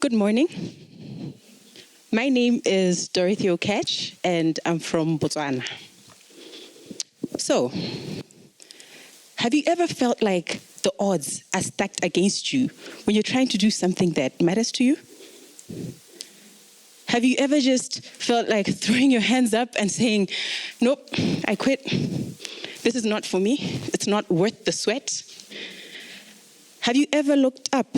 Good morning. My name is Dorothy Oketch, and I'm from Botswana. So, have you ever felt like the odds are stacked against you when you're trying to do something that matters to you? Have you ever just felt like throwing your hands up and saying, nope, I quit. This is not for me. It's not worth the sweat. Have you ever looked up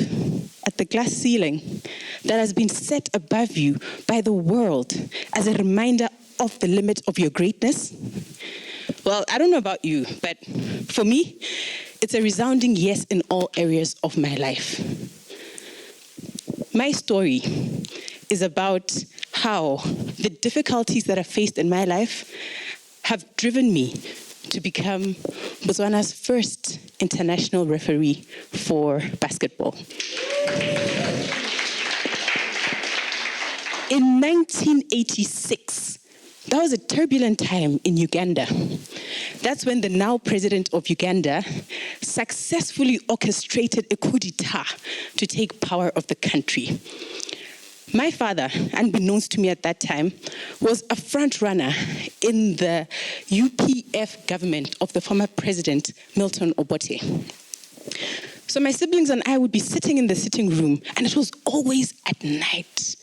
at the glass ceiling that has been set above you by the world as a reminder of the limit of your greatness? Well, I don't know about you, but for me, it's a resounding yes in all areas of my life. My story is about how the difficulties that I faced in my life have driven me to become Botswana's first international referee for basketball. In 1986, that was a turbulent time in Uganda. That's when the now president of Uganda successfully orchestrated a coup d'etat to take power of the country. My father, unbeknownst to me at that time, was a front runner in the UPF government of the former president, Milton Obote. So my siblings and I would be sitting in the sitting room, and it was always at night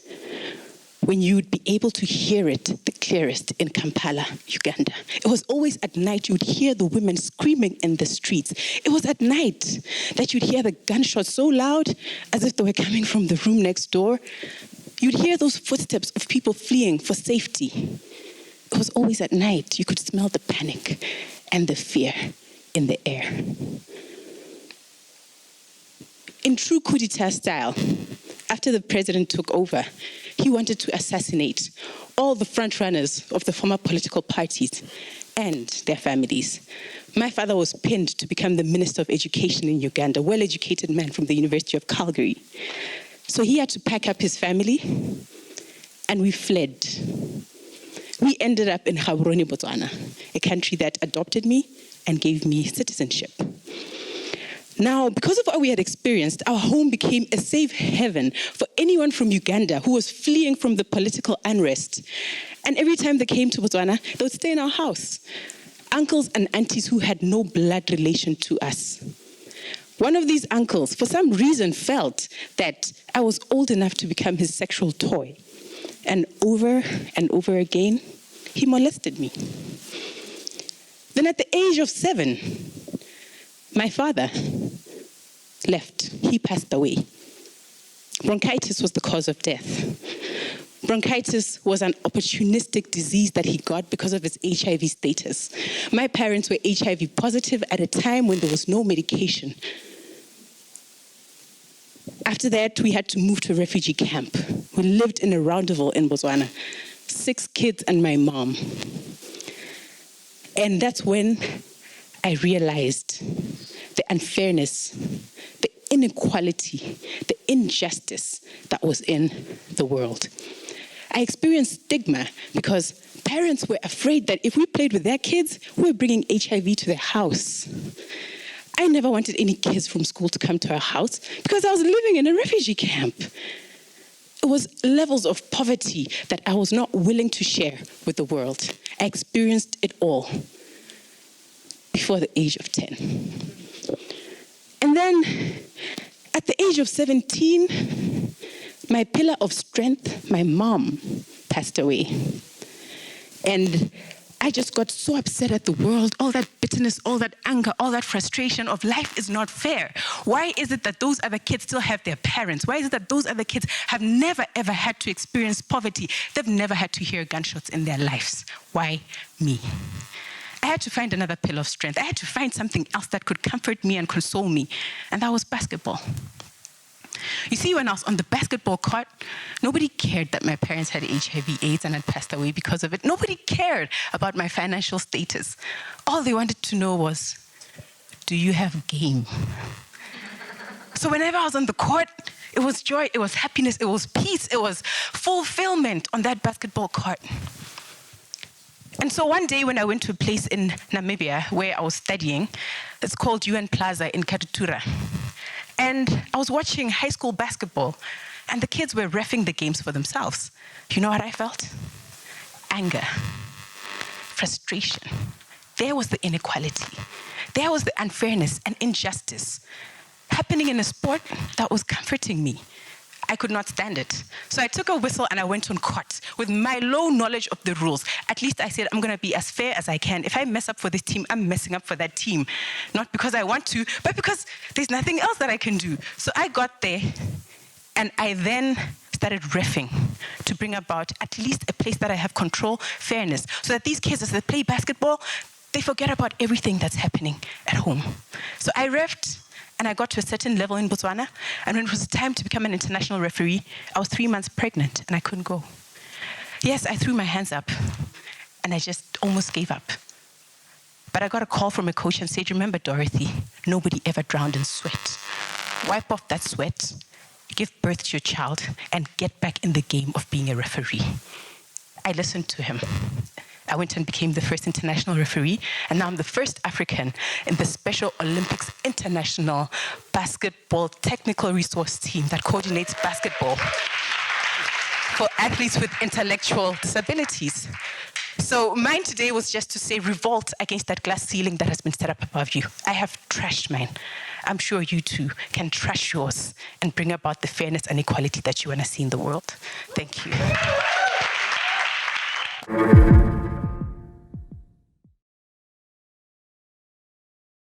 when you'd be able to hear it the clearest in Kampala, Uganda. It was always at night you'd hear the women screaming in the streets. It was at night that you'd hear the gunshots so loud as if they were coming from the room next door. You'd hear those footsteps of people fleeing for safety. It was always at night. You could smell the panic and the fear in the air. In true coup d'etat style, after the president took over, he wanted to assassinate all the frontrunners of the former political parties and their families. My father was pinned to become the Minister of Education in Uganda, a well-educated man from the University of Calgary. So he had to pack up his family, and we fled. We ended up in Gaborone, Botswana, a country that adopted me and gave me citizenship. Now, because of what we had experienced, our home became a safe haven for anyone from Uganda who was fleeing from the political unrest. And every time they came to Botswana, they would stay in our house. Uncles and aunties who had no blood relation to us. One of these uncles, for some reason, felt that I was old enough to become his sexual toy. And over again, he molested me. Then at the age of 7, my father left. He passed away. Bronchitis was the cause of death. Bronchitis was an opportunistic disease that he got because of his HIV status. My parents were HIV positive at a time when there was no medication. After that, we had to move to a refugee camp. We lived in a roundeville in Botswana, 6 kids and my mom. And that's when I realized the unfairness, the inequality, the injustice that was in the world. I experienced stigma because parents were afraid that if we played with their kids, we were bringing HIV to their house. I never wanted any kids from school to come to our house because I was living in a refugee camp. It was levels of poverty that I was not willing to share with the world. I experienced it all before the age of 10. And then at the age of 17, my pillar of strength, my mom, passed away. And I just got so upset at the world, all that bitterness, all that anger, all that frustration of life is not fair. Why is it that those other kids still have their parents? Why is it that those other kids have never, ever had to experience poverty? They've never had to hear gunshots in their lives. Why me? I had to find another pillar of strength. I had to find something else that could comfort me and console me, and that was basketball. You see, when I was on the basketball court, nobody cared that my parents had HIV/AIDS and had passed away because of it. Nobody cared about my financial status. All they wanted to know was, do you have game? So whenever I was on the court, it was joy, it was happiness, it was peace, it was fulfillment on that basketball court. And so one day when I went to a place in Namibia where I was studying, it's called UN Plaza in Katutura. And I was watching high school basketball. And the kids were reffing the games for themselves. You know what I felt? Anger, frustration. There was the inequality. There was the unfairness and injustice happening in a sport that was comforting me. I could not stand it. So I took a whistle and I went on court with my low knowledge of the rules. At least I said, I'm going to be as fair as I can. If I mess up for this team, I'm messing up for that team. Not because I want to, but because there's nothing else that I can do. So I got there, and I then started reffing to bring about at least a place that I have control, fairness, so that these kids, as they play basketball, they forget about everything that's happening at home. So I reffed, and I got to a certain level in Botswana, and when it was time to become an international referee, I was 3 months pregnant, and I couldn't go. Yes, I threw my hands up, and I just almost gave up. But I got a call from a coach and said, remember, Dorothy, nobody ever drowned in sweat. Wipe off that sweat, give birth to your child, and get back in the game of being a referee. I listened to him. I went and became the first international referee, and now I'm the first African in the Special Olympics International Basketball Technical Resource Team that coordinates basketball for athletes with intellectual disabilities. So mine today was just to say revolt against that glass ceiling that has been set up above you. I have trashed mine. I'm sure you too can trash yours and bring about the fairness and equality that you want to see in the world. Thank you.